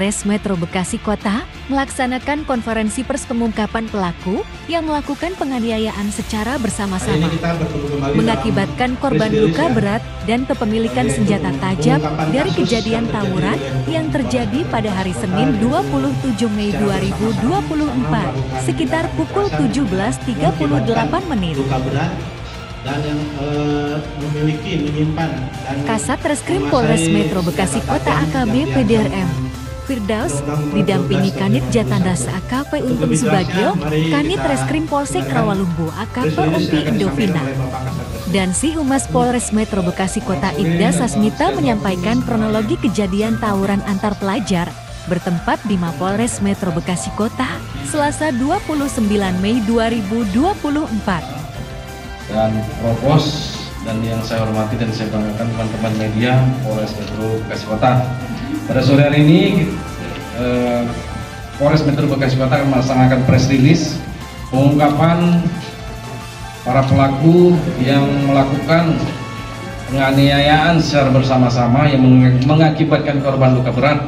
Polres Metro Bekasi Kota melaksanakan konferensi pers pengungkapan pelaku yang melakukan penganiayaan secara bersama-sama, mengakibatkan korban luka berat dan kepemilikan senjata tajam dari kejadian tawuran yang terjadi pada hari Senin 27 Mei 2024 sekitar pukul 17.38 menit. Dan yang menyimpan Kasat Reskrim Polres Metro Bekasi Kota AKB PDRM Firdaus didampingi Kanit Jatandas AKP Untung Subagio, Kanit Reskrim Polsek Rawalumbu AKP Umpi Indovina, dan Si Humas Polres Metro Bekasi Kota Ibda Sasmita menyampaikan kronologi kejadian tawuran antar pelajar bertempat di Mapolres Metro Bekasi Kota Selasa 29 Mei 2024. Dan Propos dan yang saya hormati dan saya banggakan teman-teman media Polres Metro Bekasi Kota. Pada sore hari ini Polres Metro Bekasi Kota akan melaksanakan press release pengungkapan para pelaku yang melakukan penganiayaan secara bersama-sama yang mengakibatkan korban luka berat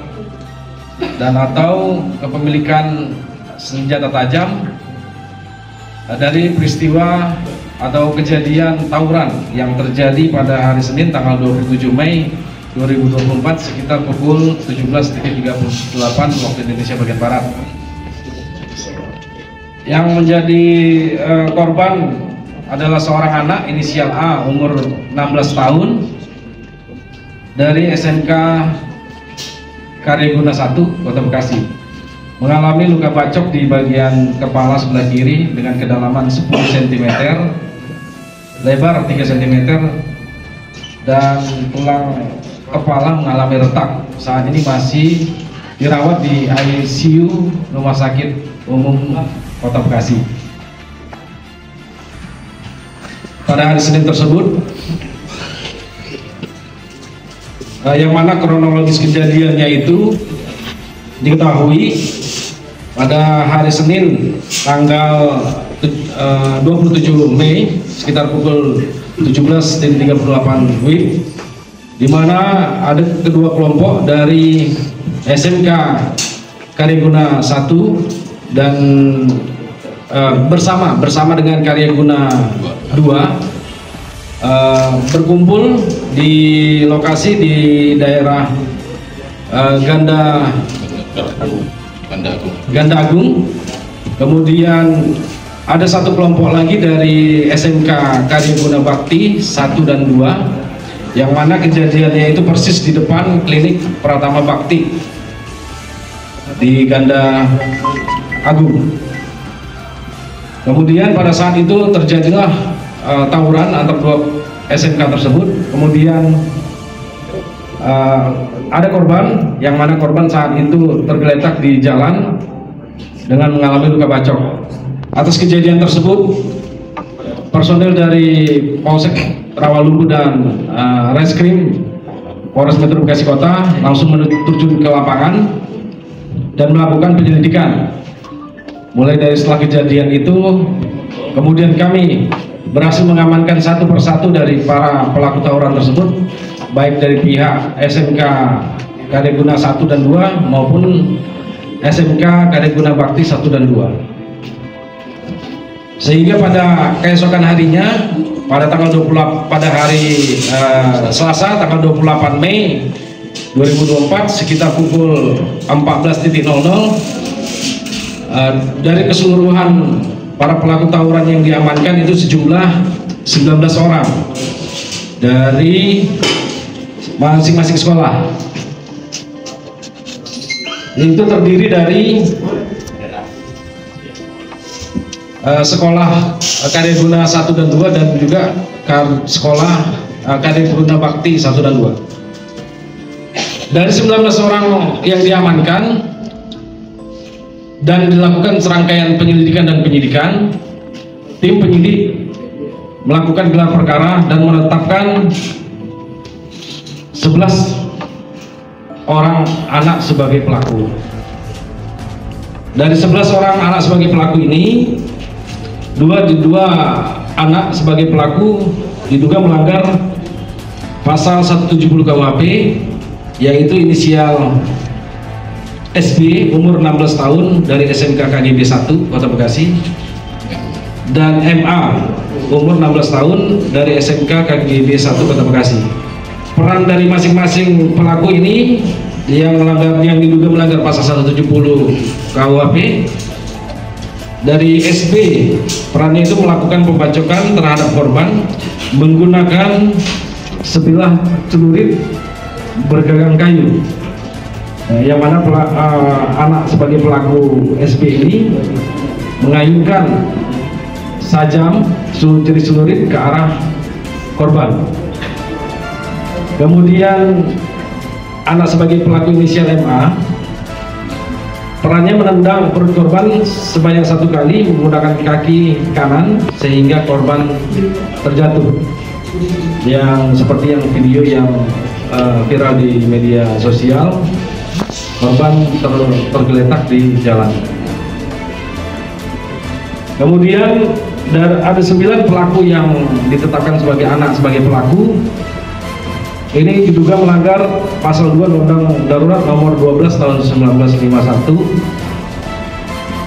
dan atau kepemilikan senjata tajam dari peristiwa atau kejadian tawuran yang terjadi pada hari Senin tanggal 27 Mei 2024 sekitar pukul 17.38 waktu Indonesia bagian Barat. Yang menjadi korban adalah seorang anak inisial A umur 16 tahun dari SMK Karyaguna 1 Kota Bekasi, mengalami luka bacok di bagian kepala sebelah kiri dengan kedalaman 10 cm, lebar 3 cm, dan tulang kepala mengalami retak. Saat ini masih dirawat di ICU Rumah Sakit Umum Kota Bekasi. Pada hari Senin tersebut, yang mana kronologis kejadiannya itu diketahui pada hari Senin tanggal 27 Mei sekitar pukul 17.38 WIB, di mana ada kedua kelompok dari SMK Karyaguna 1 dan bersama dengan Karyaguna 2 berkumpul di lokasi di daerah Ganda Agung. Kemudian ada satu kelompok lagi dari SMK Karyaguna Bakti 1 dan 2, yang mana kejadiannya itu persis di depan klinik Pratama Bakti di Ganda Agung. Kemudian pada saat itu terjadilah tawuran antar dua SMK tersebut. Kemudian ada korban, yang mana korban saat itu tergeletak di jalan dengan mengalami luka bacok. Atas kejadian tersebut, personel dari Polsek Rawalumbu dan Reskrim Polres Metro Bekasi Kota langsung terjun ke lapangan dan melakukan penyelidikan. Mulai dari setelah kejadian itu, kemudian kami berhasil mengamankan satu persatu dari para pelaku tawuran tersebut, baik dari pihak SMK Karyaguna 1 dan 2 maupun SMK Karyaguna Bakti 1 dan 2. Sehingga pada keesokan harinya pada hari Selasa tanggal 28 Mei 2024 sekitar pukul 14.00 dari keseluruhan para pelaku tawuran yang diamankan itu sejumlah 19 orang dari masing-masing sekolah. Itu terdiri dari sekolah Karyaguna 1 dan 2 dan juga sekolah Karyaguna Bakti 1 dan 2. Dari 19 orang yang diamankan dan dilakukan serangkaian penyelidikan dan penyidikan, tim penyidik melakukan gelar perkara dan menetapkan 11 orang anak sebagai pelaku. Dari 11 orang anak sebagai pelaku ini, dua anak sebagai pelaku diduga melanggar pasal 170 KUHP, yaitu inisial SB umur 16 tahun dari SMK KGB 1 Kota Bekasi, dan MA umur 16 tahun dari SMK KGB 1 Kota Bekasi. Peran dari masing-masing pelaku ini yang diduga melanggar pasal 170 KUHP. Dari SB, perannya itu melakukan pembacokan terhadap korban menggunakan sebilah celurit bergagang kayu. Yang mana anak sebagai pelaku SB ini mengayunkan sajam jenis celurit ke arah korban. Kemudian anak sebagai pelaku inisial MA, perannya menendang perut korban sebanyak 1 kali menggunakan kaki kanan sehingga korban terjatuh. Yang seperti yang video yang viral di media sosial, korban tergeletak di jalan. Kemudian ada 9 pelaku yang ditetapkan sebagai anak sebagai pelaku. Ini diduga melanggar pasal 2 Undang-Undang Darurat nomor 12 tahun 1951,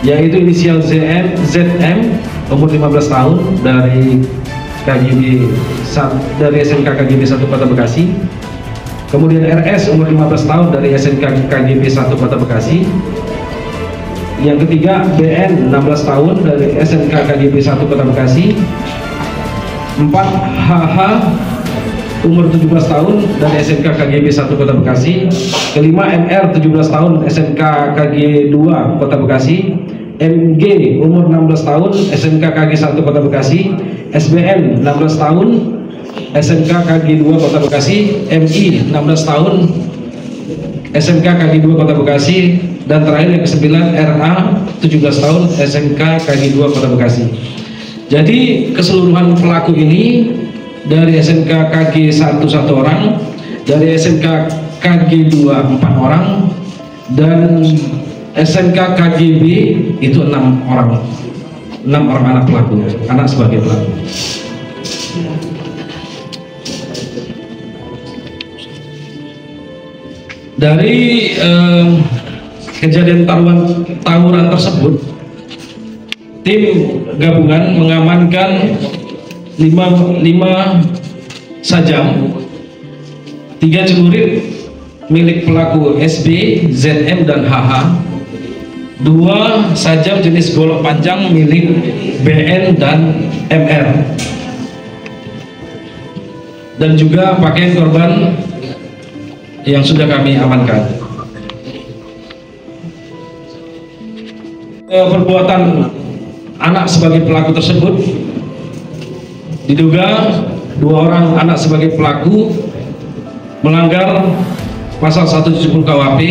yaitu inisial ZM umur 15 tahun dari SMK KGB 1 Kota Bekasi. Kemudian RS umur 15 tahun dari SMK KGB 1 Kota Bekasi. Yang ketiga BN 16 tahun dari SMK KGB 1 Kota Bekasi. 4 HH umur 17 tahun dari SMK KGB 1 Kota Bekasi. Kelima MR 17 tahun SMK KG 2 Kota Bekasi. MG umur 16 tahun SMK KG 1 Kota Bekasi. SBN 16 tahun SMK KG 2 Kota Bekasi. MI 16 tahun SMK KG 2 Kota Bekasi. Dan terakhir yang ke-9 RA 17 tahun SMK KG 2 Kota Bekasi. Jadi keseluruhan pelaku ini dari SMK KG 1 1 orang, dari SMK KG 2 4 orang, dan SMK KGB itu 6 orang. 6 orang anak pelaku, anak sebagai pelaku. Dari kejadian tawuran tersebut, tim gabungan mengamankan 5 sajam, 3 celurit milik pelaku SB, ZM, dan HH, 2 sajam jenis golok panjang milik BN dan MR, dan juga pakaian korban yang sudah kami amankan. Perbuatan anak sebagai pelaku tersebut diduga 2 orang anak sebagai pelaku melanggar pasal 170 KUHP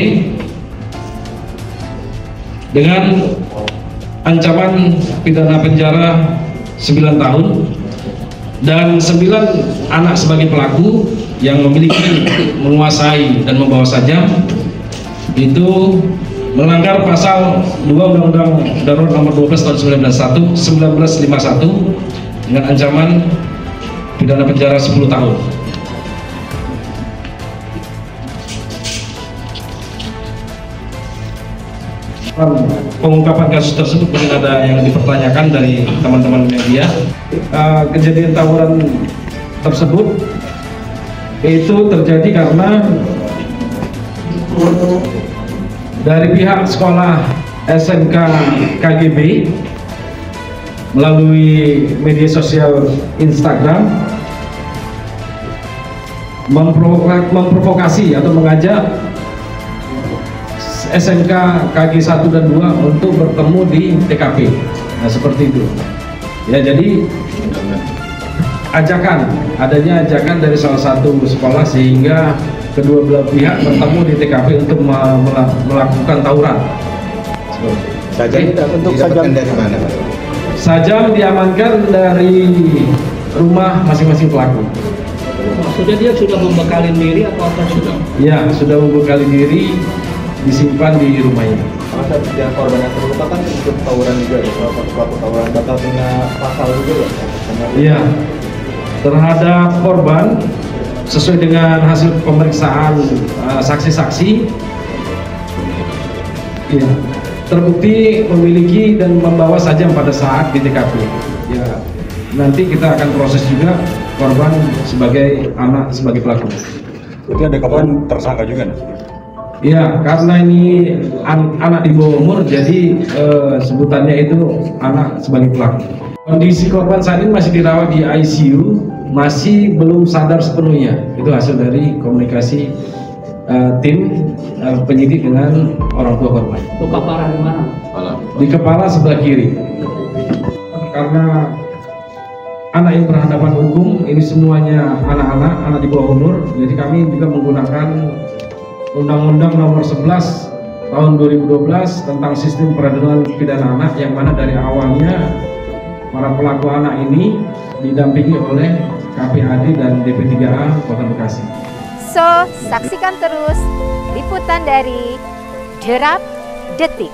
dengan ancaman pidana penjara 9 tahun, dan 9 anak sebagai pelaku yang memiliki, menguasai, dan membawa sajam itu melanggar pasal 2 Undang-Undang Darurat nomor 12 tahun 1951 dengan ancaman pidana penjara 10 tahun. Pengungkapan kasus tersebut mungkin ada yang dipertanyakan dari teman-teman media. Kejadian tawuran tersebut itu terjadi karena dari pihak sekolah SMK KGB melalui media sosial Instagram memprovokasi atau mengajak SMK KG 1 dan 2 untuk bertemu di TKP. Nah, seperti itu. Ya, jadi adanya ajakan dari salah satu sekolah sehingga kedua belah pihak bertemu di TKP untuk melakukan tawuran. Sajam untuk sajam dari mana? Sajam diamankan dari rumah masing-masing pelaku. Maksudnya dia sudah membekali diri atau apa sudah? Ya, sudah membekali diri, disimpan di rumahnya. Masa yang korban yang terluka kan ikut tawuran juga ya, salah satu pelaku tawuran, bakal kena pasal juga ya? Iya, terhadap korban sesuai dengan hasil pemeriksaan saksi-saksi Ya, terbukti memiliki dan membawa sajam pada saat di TKP. Ya, nanti kita akan proses juga korban sebagai anak, sebagai pelaku. Berarti ada korban tersangka juga nih? Ya, karena ini anak di bawah umur, jadi sebutannya itu anak sebagai pelaku. Kondisi korban saat ini masih dirawat di ICU, masih belum sadar sepenuhnya. Itu hasil dari komunikasi tim penyidik dengan orang tua korban. Luka parah di mana? Di kepala sebelah kiri. Karena anak yang berhadapan hukum ini semuanya anak di bawah umur, jadi kami juga menggunakan Undang-Undang Nomor 11 Tahun 2012 tentang Sistem Peradilan Pidana Anak, yang mana dari awalnya para pelaku anak ini didampingi oleh KPAD dan DP3A Kota Bekasi. So, saksikan terus liputan dari Derap Detik.